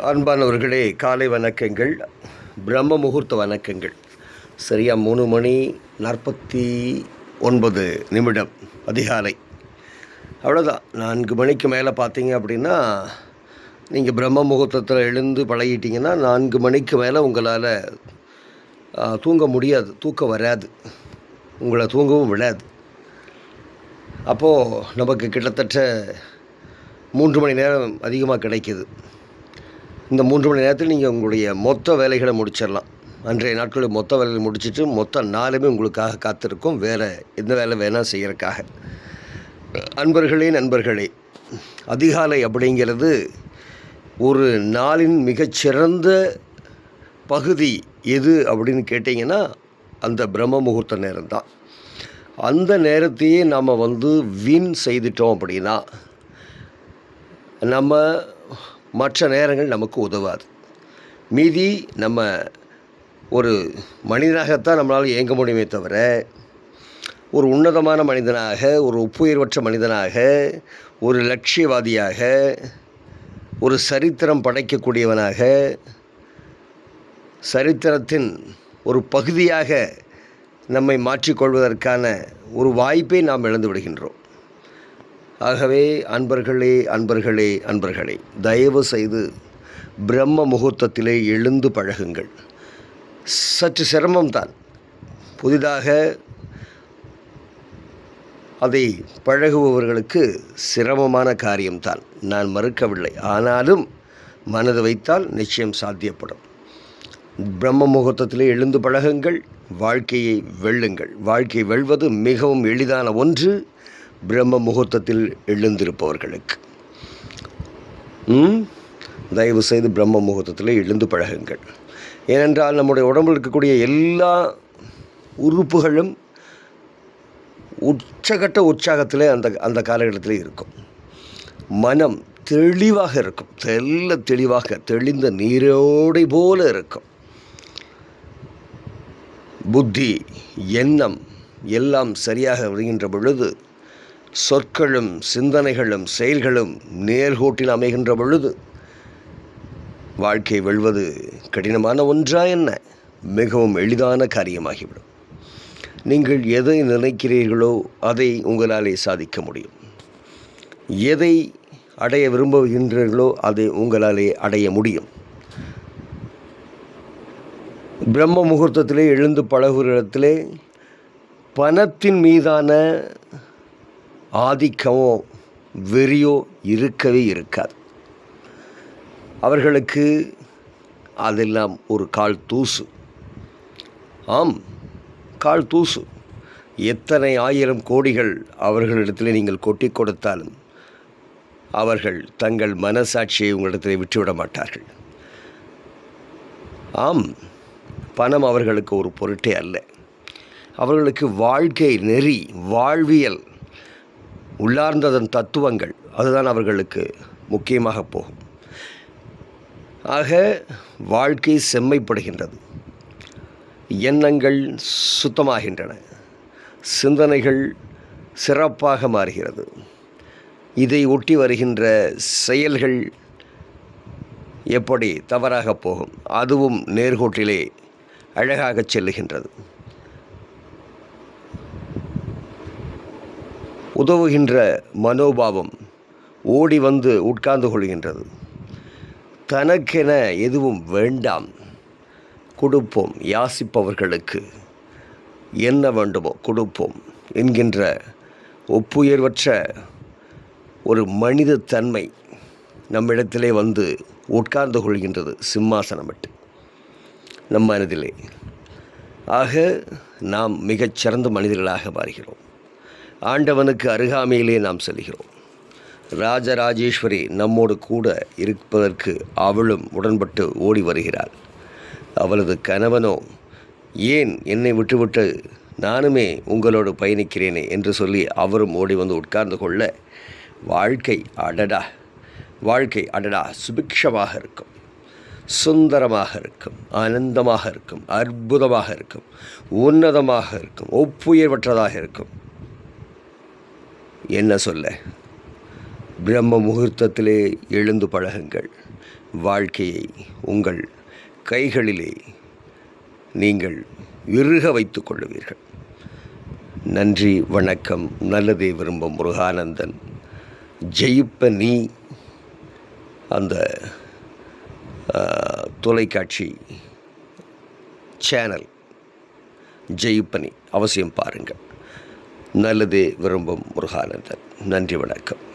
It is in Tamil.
அன்பானவர்களே, காலை வணக்கங்கள், பிரம்ம முகூர்த்த வணக்கங்கள். சரியாக 3:49 அதிகாலை. அவ்வளோதான். 4 மணிக்கு மேலே பார்த்தீங்க அப்படின்னா, நீங்கள் பிரம்ம முகூர்த்தத்தில் எழுந்து பழகிட்டிங்கன்னா 4 மணிக்கு மேலே உங்களால் தூங்க முடியாது, தூக்கம் வராது, உங்களை தூங்கவும் விடாது. அப்போது நமக்கு கிட்டத்தட்ட 3 மணி நேரம் அதிகமாக கிடைக்கிது. இந்த 3 மணி நேரத்தில் நீங்கள் உங்களுடைய மொத்த வேலைகளை முடிச்சிடலாம். அன்றைய நாட்களில் மொத்த வேலைகளை முடிச்சுட்டு மொத்த நாளுமே உங்களுக்காக காத்திருக்கும், வேறு எந்த வேலை வேணால் செய்கிறக்காக. நண்பர்களே, அதிகாலை அப்படிங்கிறது ஒரு நாளின் மிகச்சிறந்த பகுதி எது அப்படின்னு கேட்டிங்கன்னா, அந்த பிரம்ம முகூர்த்த நேரம்தான். அந்த நேரத்தையே நாம் வீண் செய்துட்டோம் அப்படின்னா நம்ம மற்ற நேரங்கள் நமக்கு உதவாது. மீதி நம்ம ஒரு மனிதனாகத்தான் நம்மளால் இயங்க முடியுமே தவிர, ஒரு உன்னதமான மனிதனாக, ஒரு ஒப்புயர்வற்ற மனிதனாக, ஒரு லட்சியவாதியாக, ஒரு சரித்திரம் படைக்கக்கூடியவனாக, சரித்திரத்தின் ஒரு பகுதியாக நம்மை மாற்றிக்கொள்வதற்கான ஒரு வாய்ப்பை நாம் இழந்து விடுகின்றோம். ஆகவே அன்பர்களே, தயவு செய்து பிரம்ம முகூர்த்தத்திலே எழுந்து பழகுங்கள். சற்று சிரமம்தான், புதிதாக அதை பழகுபவர்களுக்கு சிரமமான காரியம்தான், நான் மறுக்கவில்லை. ஆனாலும் மனது வைத்தால் நிச்சயம் சாத்தியப்படும். பிரம்ம முகூர்த்தத்திலே எழுந்து பழகுங்கள், வாழ்க்கையை வெல்லுங்கள். வாழ்க்கை வெல்வது மிகவும் எளிதான ஒன்று பிரம்ம முகூர்த்தத்தில் எழுந்திருப்பவர்களுக்கு. தயவு செய்து பிரம்ம முகூர்த்தத்தில் எழுந்து பழகுங்கள். ஏனென்றால் நம்முடைய உடம்பில் இருக்கக்கூடிய எல்லா உறுப்புகளும் உச்சகட்ட உற்சாகத்தில் அந்த காலகட்டத்தில் இருக்கும். மனம் தெளிவாக இருக்கும், தெளிவாக தெளிந்த நீரோடை போல இருக்கும். புத்தி, எண்ணம் எல்லாம் சரியாக வருகின்ற பொழுது, சொற்களும் சிந்தனைகளும் செயல்களும் நேர்கோட்டில் அமைகின்ற பொழுது, வாழ்க்கை வெல்வது கடினமான ஒன்றா என்ன, மிகவும் எளிதான காரியமாகிவிடும். நீங்கள் எதை நினைக்கிறீர்களோ அதை உங்களாலே சாதிக்க முடியும். எதை அடைய விரும்புகின்றீர்களோ அதை உங்களாலே அடைய முடியும். பிரம்ம முகூர்த்தத்திலே எழுந்து பழகுகிற இடத்திலே பணத்தின் மீதான ஆதிக்கமோ வெறியோ இருக்கவே இருக்காது. அவர்களுக்கு அதெல்லாம் ஒரு கால் தூசு. கால் தூசு. எத்தனை 1000 கோடிகள் அவர்களிடத்தில் நீங்கள் கொட்டி கொடுத்தாலும் அவர்கள் தங்கள் மனசாட்சியை உங்களிடத்தில் விட்டுவிட மாட்டார்கள். பணம் அவர்களுக்கு ஒரு பொருட்டே அல்ல. அவர்களுக்கு வாழ்க்கை நெறி, வாழ்வியல், உள்ளார்ந்ததன் தத்துவங்கள், அதுதான் அவர்களுக்கு முக்கியமாக போகும். ஆக வாழ்க்கை செம்மைப்படுகின்றது, எண்ணங்கள் சுத்தமாகின்றன, சிந்தனைகள் சிறப்பாக மாறுகிறது. இதை ஒட்டி வருகின்ற செயல்கள் எப்படி தவறாக போகும், அதுவும் நேர்கோட்டிலே அழகாக செல்லுகின்றது. உதவுகின்ற மனோபாவம் ஓடி வந்து உட்கார்ந்து கொள்கின்றது. தனக்கென எதுவும் வேண்டாம், கொடுப்போம், யாசிப்பவர்களுக்கு என்ன வேண்டுமோ கொடுப்போம் என்கின்ற ஒப்புயர்வற்ற ஒரு மனித தன்மை நம்மிடத்திலே வந்து உட்கார்ந்து கொள்கின்றது, சிம்மாசனமிட்டு நம் மனதிலே. ஆக நாம் மிகச்சிறந்த மனிதர்களாக மாறுகிறோம். ஆண்டவனுக்கு அருகாமையிலே நாம் செல்கிறோம். ராஜராஜேஸ்வரி நம்மோடு கூட இருப்பதற்கு அவளும் உடன்பட்டு ஓடி வருகிறாள். அவளது கணவனோ, ஏன் என்னை விட்டுவிட்டு நானுமே உங்களோடு பயணிக்கிறேனே என்று சொல்லி அவரும் ஓடி வந்து உட்கார்ந்து கொள்ள, வாழ்க்கை அடடா சுபிக்ஷமாக இருக்கும், சுந்தரமாக இருக்கும், ஆனந்தமாக இருக்கும், அற்புதமாக இருக்கும், உன்னதமாக இருக்கும், ஒப்புயர்வற்றதாக இருக்கும். என்ன சொல்ல? பிரம்ம முகூர்த்தத்திலே எழுந்து பழகுங்கள். வாழ்க்கையை உங்கள் கைகளிலே நீங்கள் இறுக வைத்து கொள்ளுவீர்கள். நன்றி, வணக்கம். நல்லதே விரும்பும் முருகானந்தன். ஜெயிப்ப நீ அந்த தொலைக்காட்சி சேனல் ஜெயிப்பனி அவசியம் பாருங்கள். நல்லதே விரும்பும் முருகானந்தன். நன்றி, வணக்கம்.